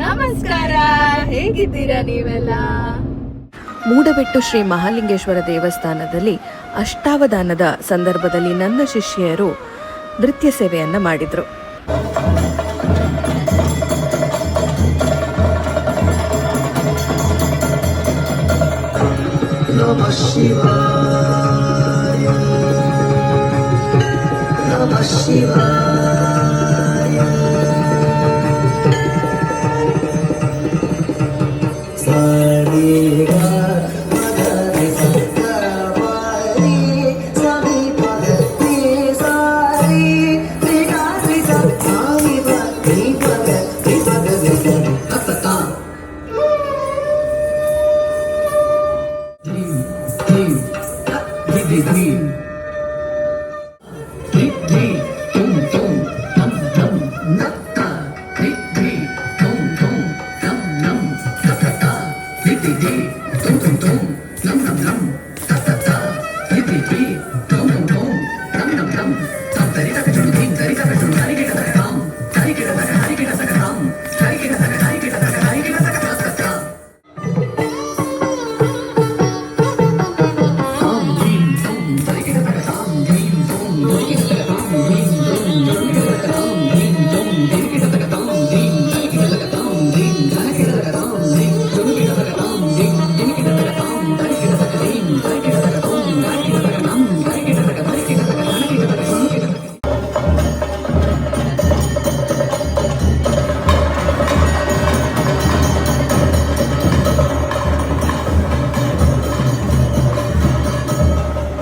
ನಮಸ್ಕಾರ, ಹೇಗಿದ್ದೀರಾ ನೀವೆಲ್ಲ? ಮೂಡಬೆಟ್ಟು ಶ್ರೀ ಮಹಾಲಿಂಗೇಶ್ವರ ದೇವಸ್ಥಾನದಲ್ಲಿ ಅಷ್ಟಾವಧಾನದ ಸಂದರ್ಭದಲ್ಲಿ ನನ್ನ ಶಿಷ್ಯರು ನೃತ್ಯ ಸೇವೆಯನ್ನು ಮಾಡಿದರು. ನಮಃ ಶಿವಾಯ, ನಮಃ ಶಿವಾಯ. ಸಾರಿಗ ಮಗರಿ ಸತ್ತವಾರಿ ಸವಿ ಪಗತಿ ಸಾರಿ ತ್ರಿಗಾರಿ ಸತ್ತಾವಿ ಭಕ್ತಿ ಪಗತಿ ಪಗತಿ ಅತ್ತತ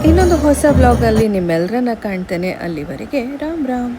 ಇನ್ನೊಂದು ಹೊಸ ವ್ಲಾಗಲ್ಲಿ ನಿಮ್ಮೆಲ್ಲರನ್ನ ಕಾಣ್ತೇನೆ. ಅಲ್ಲಿವರೆಗೆ ರಾಮ್ ರಾಮ್.